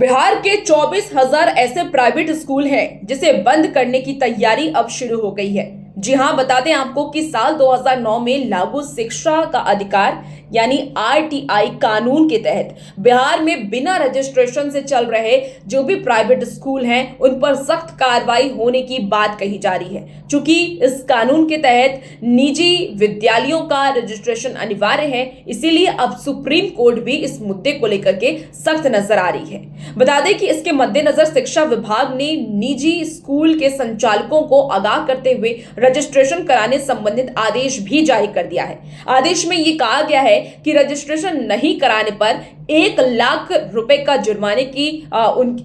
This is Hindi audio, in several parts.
बिहार के 24,000 ऐसे प्राइवेट स्कूल हैं जिसे बंद करने की तैयारी अब शुरू हो गई है। जी हां, बता दें आपको कि साल 2009 में लागू शिक्षा का अधिकार यानी आरटीआई कानून के तहत बिहार में बिना रजिस्ट्रेशन से चल रहे जो भी प्राइवेट स्कूल हैं उन पर सख्त कार्रवाई होने की बात कही जा रही है। चूंकि इस कानून के तहत निजी विद्यालयों का रजिस्ट्रेशन अनिवार्य है, इसीलिए अब सुप्रीम कोर्ट भी इस मुद्दे को लेकर के सख्त नजर आ रही है। बता दें कि इसके मद्देनजर शिक्षा विभाग ने निजी स्कूल के संचालकों को आगाह करते हुए रजिस्ट्रेशन कराने संबंधित आदेश भी जारी कर दिया है। आदेश में यह कहा गया है कि रजिस्ट्रेशन नहीं कराने पर 1 लाख रुपए का जुर्माने की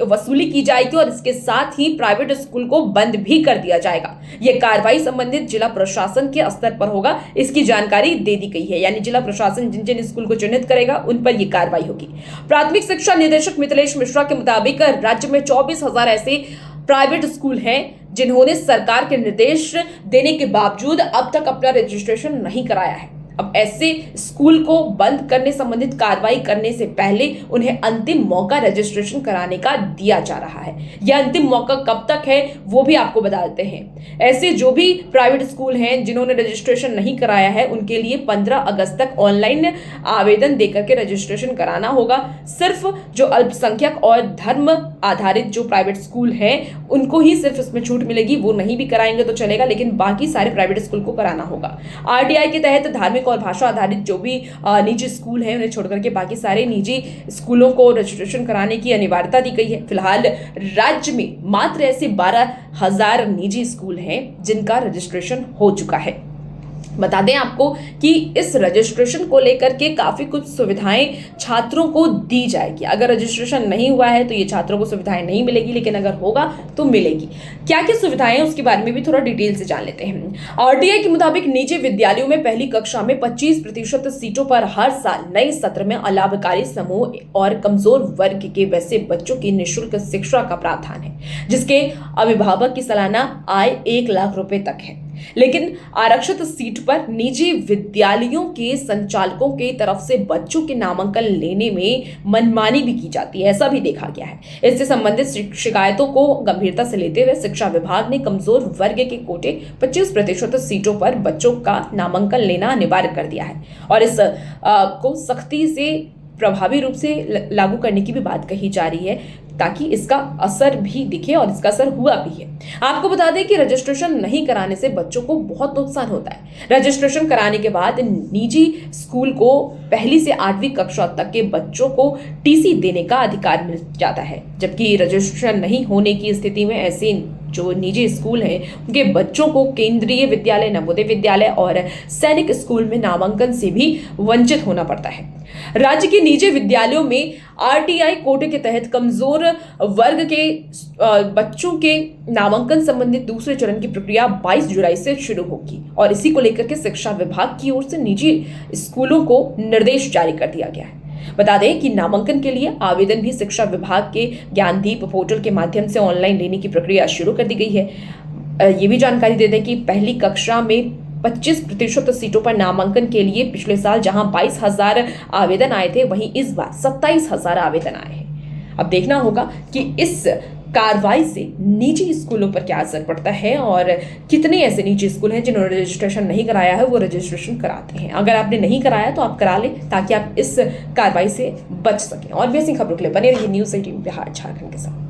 वसूली की जाएगी और इसके साथ ही प्राइवेट स्कूल को बंद भी कर दिया जाएगा। यह कार्रवाई संबंधित जिला प्रशासन के स्तर पर होगा, इसकी जानकारी दे दी गई है। यानी जिला प्रशासन जिन जिन स्कूल को चिन्हित करेगा उन पर यह कार्रवाई होगी। प्राथमिक शिक्षा निदेशक मिथिलेश मिश्रा के मुताबिक राज्य में 24,000 ऐसे प्राइवेट स्कूल हैं जिन्होंने सरकार के निर्देश देने के बावजूद अब तक अपना रजिस्ट्रेशन नहीं कराया है। अब ऐसे स्कूल को बंद करने संबंधित कार्रवाई करने से पहले उन्हें अंतिम मौका रजिस्ट्रेशन कराने का दिया जा रहा है। यह अंतिम मौका कब तक है वो भी आपको बता देते हैं। ऐसे जो भी प्राइवेट स्कूल हैं जिन्होंने रजिस्ट्रेशन नहीं कराया है उनके लिए 15 अगस्त तक ऑनलाइन आवेदन देकर के रजिस्ट्रेशन कराना होगा। सिर्फ जो अल्पसंख्यक और धर्म आधारित जो प्राइवेट स्कूल हैं उनको ही सिर्फ इसमें छूट मिलेगी, वो नहीं भी कराएंगे तो चलेगा, लेकिन बाकी सारे प्राइवेट स्कूल को कराना होगा। आरटीआई के तहत धार्मिक और भाषा आधारित जो भी निजी स्कूल हैं उन्हें छोड़कर के बाकी सारे निजी स्कूलों को रजिस्ट्रेशन कराने की अनिवार्यता दी गई है। फिलहाल राज्य में मात्र ऐसे 12,000 निजी स्कूल हैं जिनका रजिस्ट्रेशन हो चुका है। बता दें आपको कि इस रजिस्ट्रेशन को लेकर के काफी कुछ सुविधाएं छात्रों को दी जाएगी। अगर रजिस्ट्रेशन नहीं हुआ है तो ये छात्रों को सुविधाएं नहीं मिलेगी, लेकिन अगर होगा तो मिलेगी। क्या क्या सुविधाएं हैं उसके बारे में भी थोड़ा डिटेल से जान लेते हैं। आरटीआई के मुताबिक निजी विद्यालयों में पहली कक्षा में 25% सीटों पर हर साल नए सत्र में अलाभकारी समूह और कमजोर वर्ग के वैसे बच्चों की निःशुल्क शिक्षा का प्रावधान है, जिसके अभिभावक की सालाना आय 1 लाख रुपए तक है। लेकिन आरक्षित सीट पर निजी विद्यालयों के संचालकों की तरफ से बच्चों के नामांकन लेने में मनमानी भी की जाती है, ऐसा भी देखा गया है। इससे संबंधित शिकायतों को गंभीरता से लेते हुए शिक्षा विभाग ने कमजोर वर्ग के कोटे 25% सीटों पर बच्चों का नामांकन लेना अनिवार्य कर दिया है और इस को सख्ती से प्रभावी रूप से लागू करने की भी बात कही जा रही है ताकि इसका असर भी दिखे, और इसका असर हुआ भी है। आपको बता दें कि रजिस्ट्रेशन नहीं कराने से बच्चों को बहुत नुकसान होता है। रजिस्ट्रेशन कराने के बाद निजी स्कूल को 1ली से 8वीं कक्षा तक के बच्चों को टीसी देने का अधिकार मिल जाता है, जबकि रजिस्ट्रेशन नहीं होने की स्थिति में ऐसे जो निजी स्कूल हैं उनके बच्चों को केंद्रीय विद्यालय, नवोदय विद्यालय और सैनिक स्कूल में नामांकन से भी वंचित होना पड़ता है। राज्य के निजी विद्यालयों में आरटीआई कोटे के तहत कमजोर वर्ग के बच्चों के नामांकन संबंधित दूसरे चरण की प्रक्रिया 22 जुलाई से शुरू होगी और इसी को लेकर के शिक्षा विभाग की ओर से निजी स्कूलों को निर्देश जारी कर दिया गया है। बता दें कि नामांकन के लिए आवेदन भी शिक्षा विभाग के ज्ञानदीप पोर्टल के माध्यम से ऑनलाइन लेने की प्रक्रिया शुरू कर दी गई है। ये भी जानकारी दे दें कि पहली कक्षा में 25% सीटों पर नामांकन के लिए पिछले साल जहां 22,000 आवेदन आए थे, वहीं इस बार 27,000 आवेदन आए हैं। अब देखना होगा कि इस कार्रवाई से निजी स्कूलों पर क्या असर पड़ता है और कितने ऐसे निजी स्कूल हैं जिन्होंने रजिस्ट्रेशन नहीं कराया है वो रजिस्ट्रेशन कराते हैं। अगर आपने नहीं कराया तो आप करा लें ताकि आप इस कार्रवाई से बच सकें। और भी ऐसी खबरों के लिए बने रहिए न्यूज़ 18 बिहार झारखंड के साथ।